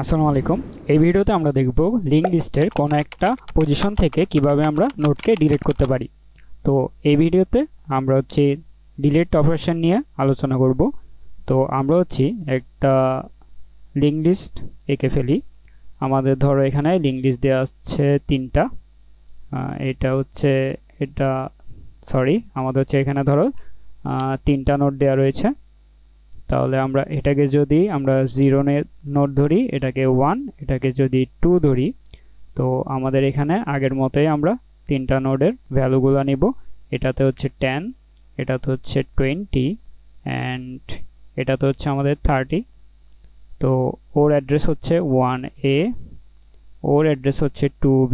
আসসালামু আলাইকুম। এই ভিডিওতে আমরা দেখব লিঙ্ক লিস্টের কোনো একটা পজিশন থেকে কিভাবে আমরা নোটকে ডিলিট করতে পারি। তো এই ভিডিওতে আমরা ডিলিট অপারেশন নিয়ে আলোচনা করব। তো আমরা একটা লিঙ্ক লিস্ট এঁকে ফেলি। আমাদের ধরো এখানে লিঙ্ক লিস্ট দেওয়া আছে তিনটা। আমাদের এখানে ধরো তিনটা নোট দেওয়া রয়েছে। তাহলে আমরা এটাকে যদি আমরা 0 নোট ধরি, এটাকে 1, এটাকে যদি 2 ধরি, তো আমাদের এখানে আগের মতোই আমরা তিনটা নোডের ভ্যালুগুলো নিব। এটাতে 10, এটাতে 20 অ্যান্ড এটাতে আমাদের 30। তো ওর অ্যাড্রেস 1A, ওর অ্যাড্রেস 2B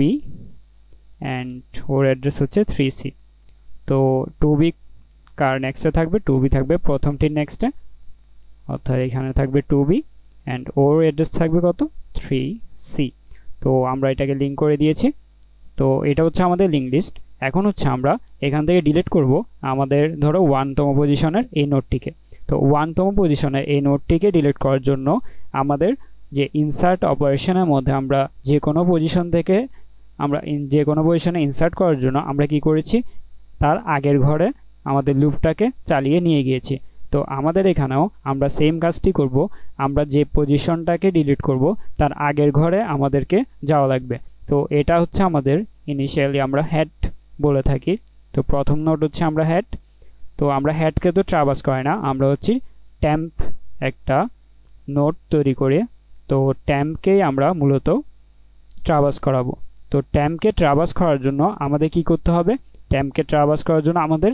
অ্যান্ড ওর অ্যাড্রেস 3C। তো 2B কার নেক্সটে থাকবে? 2B থাকবে প্রথমটির নেক্সটে, অর্থাৎ এখানে থাকবে 2B অ্যান্ড ওর অ্যাড্রেস থাকবে কত? 3C। তো আমরা এটাকে লিঙ্ক করে দিয়েছি। তো এটা আমাদের লিঙ্ক লিস্ট। এখন আমরা এখান থেকে ডিলিট করব আমাদের ধরো 1তম পজিশনের এই নোটটিকে। তো 1তম পজিশনের এই নোটটিকে ডিলিট করার জন্য আমাদের যে ইনসার্ট অপারেশনের মধ্যে আমরা যে কোনো পজিশন থেকে যে কোনো পজিশনে ইনসার্ট করার জন্য আমরা কি করেছি, তার আগের ঘরে আমাদের লুপটাকে চালিয়ে নিয়ে গিয়েছি। তো আমাদের এখানেও আমরা সেম কাজটি করব। আমরা যে পজিশনটাকে ডিলিট করব তার আগের ঘরে আমাদেরকে যাওয়া লাগবে। তো এটা আমাদের ইনিশিয়ালি আমরা হেড বলে থাকি। তো প্রথম নোট আমরা হেড। তো আমরা হেডকে তো ট্রাভার্স করে না, আমরা ট্যাম্প একটা নোট তৈরি করে, তো ট্যাম্পকেই আমরা মূলত ট্রাভার্স করাবো। তো ট্যাম্পকে ট্রাভার্স করার জন্য আমাদের কি করতে হবে? ট্যাম্পকে ট্রাভার্স করার জন্য আমাদের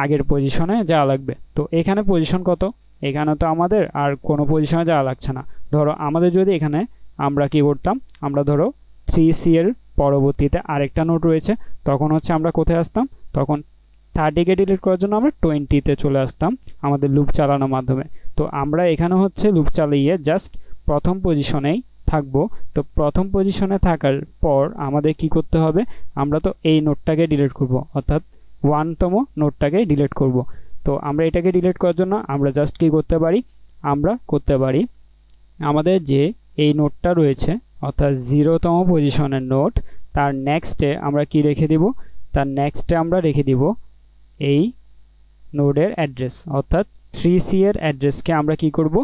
আগের পজিশনে যাওয়া লাগবে। তো এখানে পজিশন কত? এখানে তো আমাদের আর কোনো পজিশনে যাওয়া লাগছে না। ধরো আমাদের যদি এখানে আমরা কি করতাম, আমরা ধরো 3C এর পরবর্তীতে আরেকটা নোট রয়েছে, তখন আমরা কোথায় আসতাম? তখন 30কে ডিলিট করার জন্য আমরা 20তে চলে আসতাম আমাদের লুপ চালানোর মাধ্যমে। তো আমরা এখানে লুপ চালিয়ে জাস্ট প্রথম পজিশনেই থাকবো। তো প্রথম পজিশনে থাকার পর আমাদের কি করতে হবে? আমরা তো এই নোটটাকে ডিলিট করব, অর্থাৎ 1তম নোটটাকে ডিলিট করব। তো আমরা এটাকে ডিলিট করার জন্য আমরা জাস্ট কি করতে পারি? আমরা করতে পারি আমাদের যে এই নোটটা রয়েছে, অর্থাৎ 0তম পজিশনের নোট, তার নেক্সটে আমরা কি রেখে দিব? তার নেক্সটে আমরা রেখে দিব এই নোডের অ্যাড্রেস, অর্থাৎ 3C এর অ্যাড্রেসকে আমরা কি করব?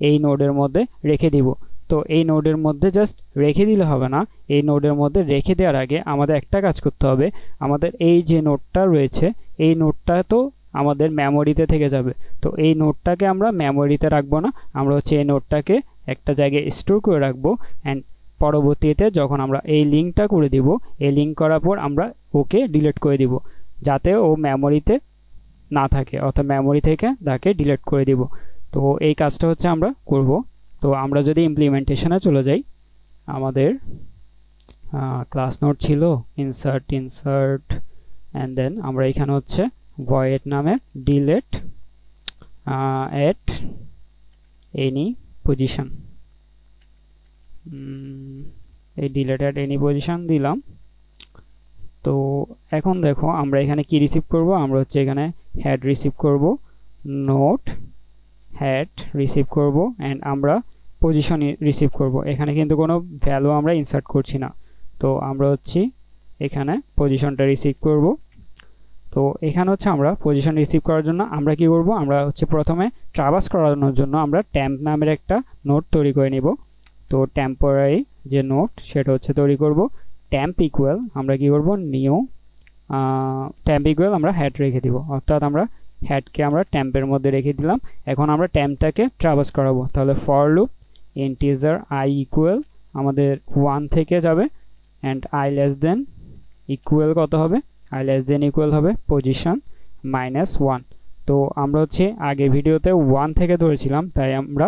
এই নোডের মধ্যে রেখে দিব। তো এই নোডের মধ্যে জাস্ট রেখে দিলে হবে না, এই নোডের মধ্যে রেখে দেওয়ার আগে আমাদের একটা কাজ করতে হবে। আমাদের এই যে নোটটা রয়েছে, এই নোটটা তো আমাদের মেমোরিতে থেকে যাবে। তো এই নোটটাকে আমরা মেমোরিতে রাখবো না, আমরা এই নোটটাকে একটা জায়গায় স্টোর করে রাখবো। অ্যান্ড পরবর্তীতে যখন আমরা এই লিঙ্কটা করে দিব, এই লিঙ্ক করার পর আমরা ওকে ডিলিট করে দিব, যাতে ও মেমোরিতে না থাকে, অর্থাৎ মেমোরি থেকে তাকে ডিলিট করে দিব। তো এই কাজটা আমরা করব। তো আমরা যদি ইমপ্লিমেন্টেশনে চলে যাই, আমাদের ক্লাস নোট ছিল ইনসার্ট অ্যান্ড দেন আমরা এখানে ভয়েড নামে ডিলিট এট এনি পজিশন, এই ডিলিট এট এনি পজিশন দিলাম। তো এখন দেখো আমরা এখানে কি রিসিভ করব? আমরা এখানে হেড রিসিভ করব, নোট হেড রিসিভ করব অ্যান্ড আমরা পজিশন রিসিভ করব। এখানে কিন্তু কোনো ভ্যালু আমরা ইনসার্ট করছি না। তো আমরা এখানে পজিশনটা রিসিভ করব। তো এখানে আমরা পজিশন রিসিভ করার জন্য আমরা কি করব? আমরা প্রথমে ট্রাভার্স করানোর জন্য আমরা ট্যাম্প নামের একটা নোট তৈরি করে নিব। তো টেম্পোরারি যে নোট সেটা তৈরি করব। ট্যাম্প ইকুয়াল আমরা কি করব? নিউ ট্যাম্প ইকুয়াল আমরা হেড রেখে দিব, অর্থাৎ আমরা হেডকে আমরা ট্যাম্পের মধ্যে রেখে দিলাম। এখন আমরা ট্যাম্পটাকে ট্রাভার্স করাবো। তাহলে for loop integer I equal আমাদের 1 থেকে যাবে and I less than equal কত হবে? আই লেস দেন ইকুয়াল হবে পজিশন -1। তো আমরা আগে ভিডিওতে 1 থেকে ধরেছিলাম, তাই আমরা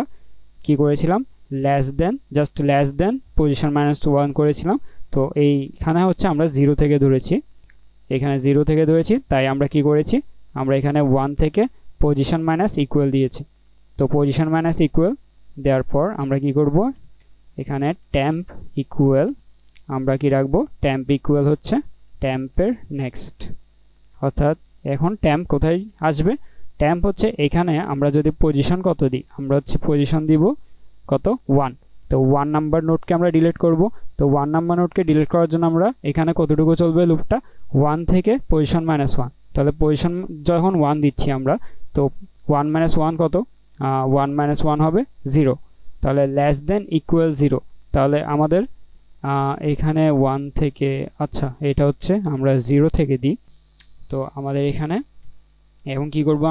কি করেছিলাম? Less than, just less than position -1 করেছিলাম। তো এইখানে আমরা 0 থেকে ধরেছি, এখানে 0 থেকে ধরেছি, তাই আমরা কি করেছি? আমরা এখানে 1 থেকে পজিশন মাইনাস ইকুয়াল দিয়েছি। তো পজিশন মাইনাস ইকুয়াল দেওয়ার পর আমরা কি করব? এখানে ট্যাম্প ইকুয়াল আমরা কি রাখবো? ট্যাম্প ইকুয়াল ট্যাম্পের নেক্সট, অর্থাৎ এখন ট্যাম্প কোথায় আসবে? ট্যাম্প এখানে আমরা যদি পজিশন কত দিই, আমরা পজিশন দিব কত? 1। তো 1 নাম্বার নোডকে আমরা ডিলিট করব। তো 1 নাম্বার নোডকে ডিলিট করার জন্য আমরা এখানে কতটুকু চলবে লুপটা, 1 থেকে পজিশন -1, তাহলে পজিশন যখন 1 দিচ্ছি আমরা, তো 1 - 1 কত, 1 - 1 হবে 0, তাহলে লেস দেন ইকুয়াল 0, তাহলে আমাদের এখানে 1 থেকে, আচ্ছা এটা হচ্ছে আমরা 0 থেকে দিই। তো আমাদের এখানে এখন কি করব,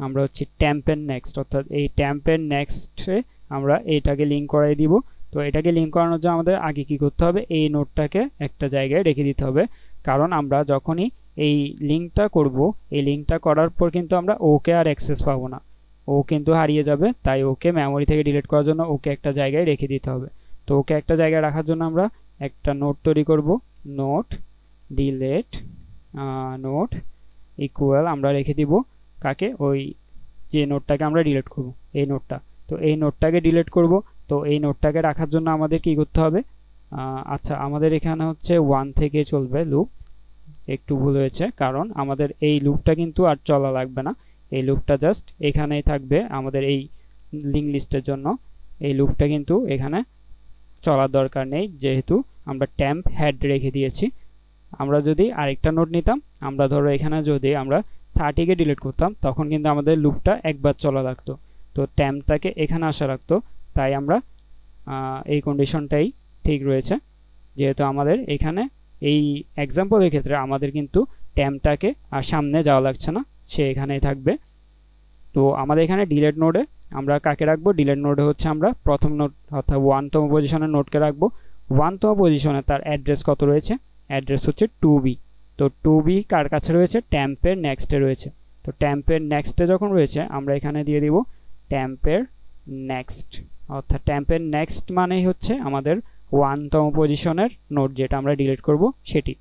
আমরা হচ্ছে ট্যাম্পের নেক্সট, অর্থাৎ এই ট্যাম্পের নেক্সটে আমরা এটাকে লিঙ্ক করাই দিব। তো এটাকে লিঙ্ক করানোর জন্য আমাদের আগে কি করতে হবে, এই নোডটাকে একটা জায়গায় রেখে দিতে হবে, কারণ আমরা যখনই এই লিঙ্কটা করব, এই লিঙ্কটা করার পর কিন্তু আমরা ওকে আর অ্যাক্সেস পাবো না, ও কিন্তু হারিয়ে যাবে। তাই ওকে মেমোরি থেকে ডিলিট করার জন্য ওকে একটা জায়গায় রেখে দিতে হবে। তো ওকে একটা জায়গায় রাখার জন্য আমরা একটা নোড তৈরি করব, নোড ডিলিট নোড ইকুয়াল আমরা রেখে দিব কাকে, ওই যে নোডটাকে আমরা ডিলিট করব, এই নোডটা। তো এই নোডটাকে ডিলিট করব। তো এই নোডটাকে রাখার জন্য আমাদের কি করতে হবে, আচ্ছা আমাদের এখানে হচ্ছে 1 থেকে চলবে লুপ, একটু ভুল হয়েছে, কারণ আমাদের এই লুপটা কিন্তু আর চলা লাগবে না, এই লুপটা জাস্ট এখানেই থাকবে আমাদের এই লিঙ্ক লিস্টের জন্য। এই লুপটা কিন্তু এখানে চলার দরকার নেই, যেহেতু আমরা ট্যাম্প হেড রেখে দিয়েছি। আমরা যদি আরেকটা নোড নিতাম, আমরা ধরো এখানে যদি আমরা 30কে ডিলিট করতাম, তখন কিন্তু আমাদের লুপটা একবার চলা লাগতো, তো ট্যাম্পটাকে এখানে আসা রাখতো। তাই আমরা এই কন্ডিশনটাই ঠিক রয়েছে, যেহেতু আমাদের এখানে এই এক্সাম্পলের ক্ষেত্রে আমাদের কিন্তু ট্যাম্পটাকে আর সামনে যাওয়া লাগছে না, সে এখানেই থাকবে। তো আমাদের এখানে ডিলিট নোডে আমরা কাকে রাখবো, ডিলিট নোডে হচ্ছে আমরা প্রথম নোড অর্থাৎ 1তম পজিশনের নোডকে রাখবো। 1তম পজিশনে তার অ্যাড্রেস কত রয়েছে, অ্যাড্রেস হচ্ছে 2b। তো 2b কার কাছে রয়েছে, ট্যাম্পের নেক্সটে রয়েছে। তো ট্যাম্পের নেক্সটে যখন রয়েছে, আমরা এখানে দিয়ে দিব ট্যাম্পের নেক্সট, অর্থাৎ ট্যাম্পের নেক্সট মানেই হচ্ছে আমাদের 1তম পজিশনের নোড, যেটা আমরা ডিলিট করব সেটি।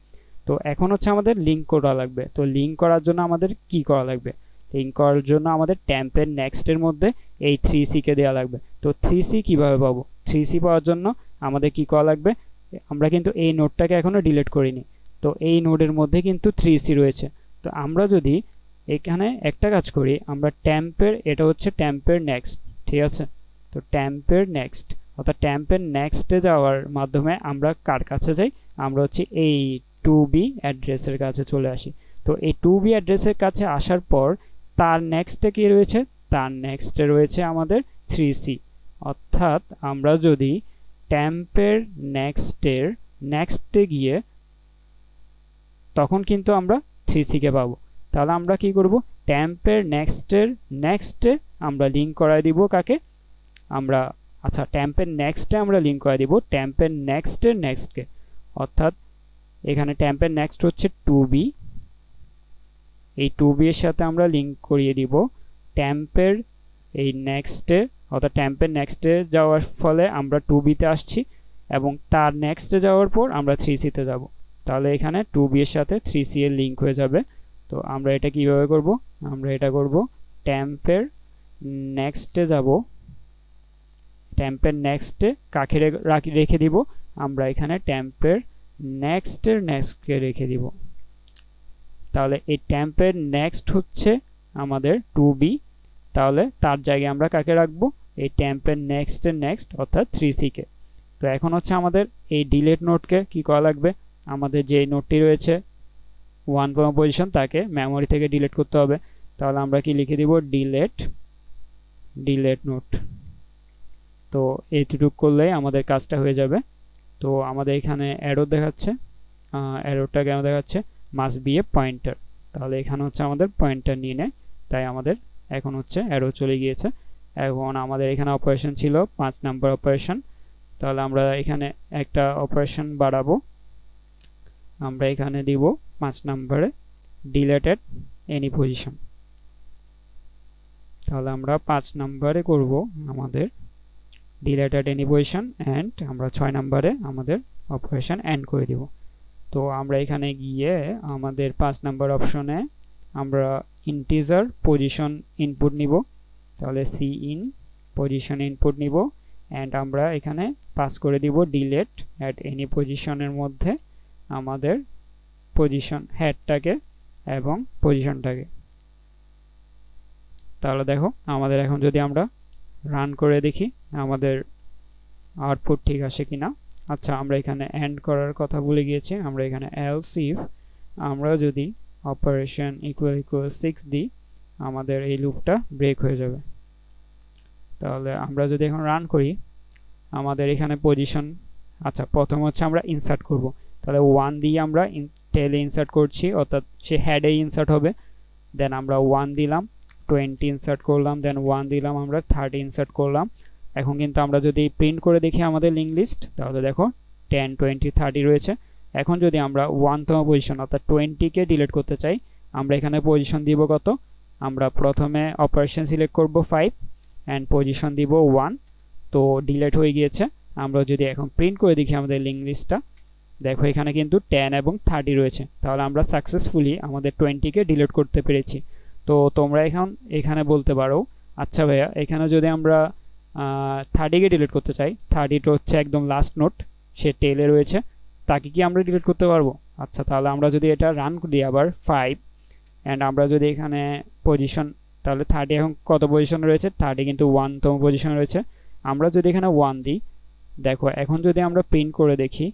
তো এখন হচ্ছে আমাদের লিঙ্ক করা লাগবে। তো লিঙ্ক করার জন্য আমাদের কি করা লাগবে, লিঙ্ক করার জন্য আমাদের ট্যাম্পের নেক্সটের মধ্যে এই 3c-কে দেওয়া লাগবে। তো 3c কিভাবে পাবো, 3c পাওয়ার জন্য আমাদের কি করা লাগবে, আমরা কিন্তু এই নোডটাকে এখনো ডিলিট করিনি, তো এই নোডের মধ্যে কিন্তু 3c রয়েছে। তো আমরা যদি এখানে একটা কাজ করি, আমরা ট্যাম্পের, এটা হচ্ছে ট্যাম্পের নেক্সট, ঠিক আছে। তো ট্যাম্পের নেক্সট অর্থাৎ ট্যাম্পের নেক্সটে যাওয়ার মাধ্যমে আমরা কার কাছে যাই, আমরা হচ্ছে এই 2b অ্যাড্রেসের কাছে চলে আসি। তো এই 2b অ্যাড্রেসের কাছে আসার পর তার নেক্সটে কি রয়েছে, তার নেক্সটে রয়েছে আমাদের 3c, অর্থাৎ আমরা যদি ট্যাম্পের নেক্সটে গিয়ে তখন কিন্তু আমরা 3c-কে পাবো। তাহলে আমরা কি করব, ট্যাম্পের নেক্সটে আমরা লিঙ্ক করাই দিব কাকে, আমরা আচ্ছা ট্যাম্পের নেক্সটে আমরা লিঙ্ক করাই দিব ট্যাম্পের নেক্সটকে, অর্থাৎ এখানে ট্যাম্পের নেক্সট হচ্ছে 2b, এই 2b এর সাথে আমরা লিঙ্ক করিয়ে দিব ট্যাম্পের এই নেক্সটে, অর্থাৎ ট্যাম্পের নেক্সটে যাওয়ার ফলে আমরা 2b-তে আসছি, এবং তার নেক্সটে যাওয়ার পর আমরা 3c-তে যাব। তাহলে এখানে 2b এর সাথে 3c এর লিঙ্ক হয়ে যাবে। তো আমরা এটা কিভাবে করব, আমরা এটা করব ট্যাম্পের নেক্সটে যাব, ট্যাম্পের নেক্সটে কাকে রেখে দিব, আমরা এখানে ট্যাম্পের নেক্সটকে রেখে দিব। তাহলে এই ট্যাম্পের নেক্সট হচ্ছে আমাদের 2b, তাহলে তার জায়গায় আমরা কাকে রাখবো, এই ট্যাম্পের নেক্সট অর্থাৎ 3c-কে। তো এখন হচ্ছে আমাদের এই ডিলিট নোডকে কি করা লাগবে, আমাদের যে নোডটি রয়েছে 1তম পজিশন, তাকে মেমোরি থেকে ডিলিট করতে হবে। তাহলে আমরা কি লিখে দিব, ডিলিট নোড। তো এইটুকু করলেই আমাদের কাজটা হয়ে যাবে। তো আমাদের এখানে অ্যারো দেখাচ্ছে, অ্যারোটা কেন দেখাচ্ছে, মাস্ট বি এ পয়েন্টার, তাহলে এখানে হচ্ছে আমাদের পয়েন্টার নিয়ে নেয়, তাই আমাদের এখন হচ্ছে অ্যারো চলে গিয়েছে। এখন আমাদের এখানে অপারেশন ছিল 5 নাম্বার অপারেশন, তাহলে আমরা এখানে একটা অপারেশন বাড়াবো, আমরা এখানে দিব 5 নম্বরে ডিলিটেড এনি পজিশন। তাহলে আমরা 5 নম্বরে করব আমাদের ডিলিটেড এনি পজিশন এন্ড আমরা 6 নম্বরে আমাদের অপারেশন এন্ড করে দিব। তো আমরা এখানে গিয়ে আমাদের 5 নম্বর অপশনে আমরা ইন্টিজার পজিশন ইনপুট নিব, তাহলে সি ইন পজিশন ইনপুট নিব এন্ড আমরা এখানে পাস করে দিব ডিলিট এট এনি পজিশনের মধ্যে আমাদের পজিশন হেডটাকে এবং পজিশনটাকে। তাহলে দেখো আমাদের এখন যদি আমরা রান করে দেখি, আমাদের আউটপুট ঠিক আসে কিনা। আচ্ছা, আমরা এখানে এন্ড করার কথা ভুলে গিয়েছি। আমরা এখানে এলস ইফ আমরা যদি অপারেশন ইকুয়াল ইকুয়াল 6 দিই, আমাদের এই লুপটা ব্রেক হয়ে যাবে। তাহলে আমরা যদি এখন রান করি, আমাদের এখানে পজিশন, আচ্ছা প্রথম হচ্ছে আমরা ইনসার্ট করব। তাহলে 1 দিয়ে আমরা টেলে ইনসার্ট করছি, অর্থাৎ সে হেডে ইনসার্ট হবে। দেন আমরা 1 দিলাম, 20 ইনসার্ট করলাম, দেন 1 দিলাম, আমরা 30 ইনসার্ট করলাম। এখন কিন্তু আমরা যদি প্রিন্ট করে দেখি আমাদের লিঙ্ক লিস্ট, তাহলে দেখো 10, 20, 30 রয়েছে। এখন যদি আমরা 1তম পজিশন অর্থাৎ 20কে ডিলিট করতে চাই, আমরা এখানে পজিশন দিব কত, আমরা প্রথমে অপারেশন সিলেক্ট করব 5 অ্যান্ড পজিশন দিব 1। তো ডিলিট হয়ে গিয়েছে। আমরা যদি এখন প্রিন্ট করে দেখি আমাদের লিঙ্ক লিস্টটা, দেখো এখানে কিন্তু 10 এবং 30 রয়েছে। তাহলে আমরা সাকসেসফুলি আমাদের 20কে ডিলিট করতে পেরেছি। তো তোমরা এখানে বলতে পারো, আচ্ছা ভাইয়া এখানে যদি আমরা 30কে ডিলিট করতে চাই, 30টা হচ্ছে একদম লাস্ট নোট, সে টেলে রয়েছে, তাকে কি আমরা ডিলিট করতে পারবো? আচ্ছা, তাহলে আমরা যদি এটা রান করি আবার 5 অ্যান্ড আমরা যদি এখানে পজিশন, তাহলে 30 এখন কত পজিশন রয়েছে, 30 কিন্তু 1তম পজিশন রয়েছে। আমরা যদি এখানে 1 দিই, দেখো এখন যদি আমরা প্রিন্ট করে দেখি,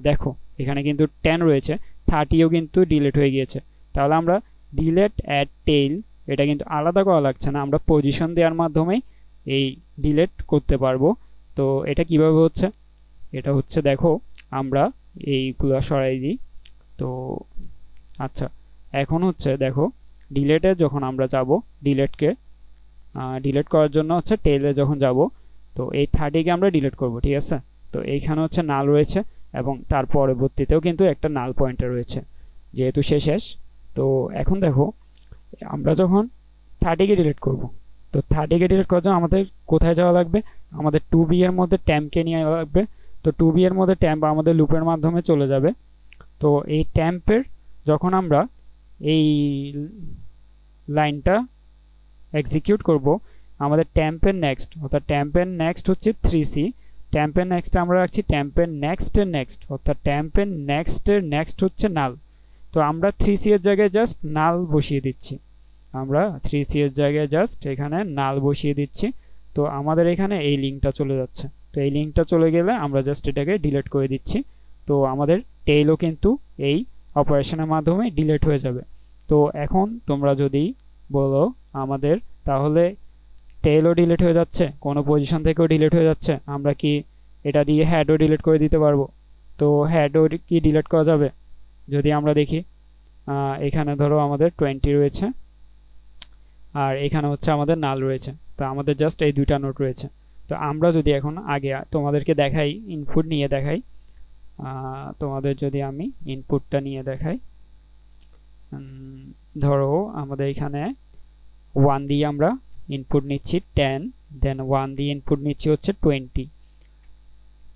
দেখো এখানে কিন্তু 10 রয়েছে, 30ও কিন্তু ডিলিট হয়ে গিয়েছে। তাহলে আমরা ডিলিট অ্যাট টেইল এটা কিন্তু আলাদা করা লাগছে না, আমরা পজিশন দেওয়ার মাধ্যমেই এই ডিলিট করতে পারবো। তো এটা কিভাবে হচ্ছে, এটা হচ্ছে দেখো আমরা এইগুলো সরাই দিই। তো আচ্ছা, এখন হচ্ছে দেখো ডিলেটে যখন আমরা যাব, ডিলিট করার জন্য হচ্ছে টেইলে যখন যাব, তো এই 30কে আমরা ডিলিট করব, ঠিক আছে। তো এইখানে হচ্ছে নাল রয়েছে এবং তার পরবর্তীতেও কিন্তু একটা নাল পয়েন্টার রয়েছে, যেহেতু শেষ। তো এখন দেখো আমরা যখন 30কে ডিলিট করব, তো 30কে ডিলিট করার জন্য আমাদের কোথায় যাওয়া লাগবে, আমাদের 2b এর মধ্যে ট্যাম্পকে নিয়ে লাগবে। তো 2b এর মধ্যে ট্যাম্প আমাদের লুপের মাধ্যমে চলে যাবে। তো এই ট্যাম্পের যখন আমরা এই লাইনটা এক্সিকিউট করব, আমাদের ট্যাম্পের নেক্সট অর্থাৎ ট্যাম্পের নেক্সট হচ্ছে 3c, ট্যাম্পের নেক্সট আমরা রাখছি ট্যাম্পের নেক্সটের নেক্সট, অর্থাৎ ট্যাম্পের নেক্সটের নেক্সট হচ্ছে নাল। তো আমরা 3c এর জায়গায় জাস্ট নাল বসিয়ে দিচ্ছি, আমরা 3c এর জায়গায় জাস্ট এখানে নাল বসিয়ে দিচ্ছি। তো আমাদের এখানে এই লিঙ্কটা চলে যাচ্ছে। তো এই লিঙ্কটা চলে গেলে আমরা জাস্ট এটাকে ডিলিট করে দিচ্ছি। তো আমাদের টেইলও কিন্তু এই অপারেশনের মাধ্যমে ডিলিট হয়ে যাবে। তো এখন তোমরা যদি বলো আমাদের তাহলে টেইলও ডিলিট হয়ে যাচ্ছে, কোনো পজিশন থেকেও ডিলিট হয়ে যাচ্ছে, আমরা কি এটা দিয়ে হেডও ডিলিট করে দিতে পারবো? তো হেডও কি ডিলিট করা যাবে? যদি আমরা দেখি এখানে ধরো আমাদের 20 রয়েছে আর এখানে হচ্ছে আমাদের নাল রয়েছে, তো আমাদের জাস্ট এই দুইটা নোট রয়েছে। তো আমরা যদি এখন আগে তোমাদেরকে দেখাই, ইনপুট নিয়ে দেখাই, তোমাদের যদি আমি ইনপুটটা নিয়ে দেখাই, ধরো আমাদের এখানে 1 দিয়ে আমরা ইনপুট নিচ্ছি 10, দেন 1 দিয়ে ইনপুট নিচ্ছি হচ্ছে 20।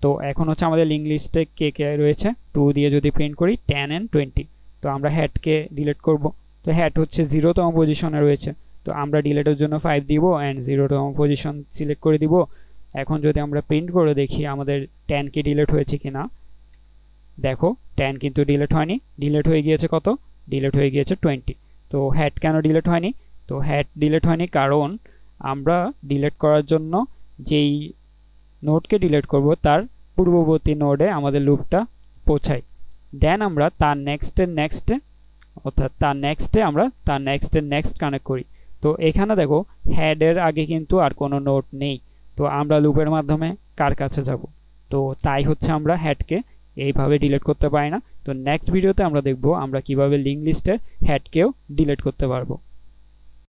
তো এখন হচ্ছে আমাদের লিঙ্ক লিস্টে কে কে রয়েছে, 2 দিয়ে যদি প্রিন্ট করি 10 and 20। তো আমরা হেডকে ডিলিট করব। তো হেড হচ্ছে 0তম পজিশনে রয়েছে, তো আমরা ডিলিটের জন্য 5 দিব অ্যান্ড 0তম পজিশন সিলেক্ট করে দিব। এখন যদি আমরা প্রিন্ট করে দেখি আমাদের 10 কি ডিলিট হয়েছে কিনা, দেখো 10 কিন্তু ডিলিট হয়নি, ডিলিট হয়ে গিয়েছে কত, ডিলিট হয়ে গিয়েছে 20। তো হেড কেন ডিলিট হয়নি? তো হেড ডিলিট হয়নি কারণ আমরা ডিলিট করার জন্য যেই নোডকে ডিলিট করব তার পূর্ববর্তী নোডে আমাদের লুপটা পৌঁছাই, দেন আমরা তার নেক্সটে অর্থাৎ তার নেক্সটে আমরা তার নেক্সট কানেক্ট করি। তো এখানে দেখো হেডের আগে কিন্তু আর কোনো নোড নেই, তো আমরা লুপের মাধ্যমে কার কাছে যাব? তো তাই হচ্ছে আমরা হেডকে এইভাবে ডিলিট করতে পারি না। তো নেক্সট ভিডিওতে আমরা দেখব আমরা কিভাবে লিঙ্ক লিস্টের হেডকেও ডিলিট করতে পারবো।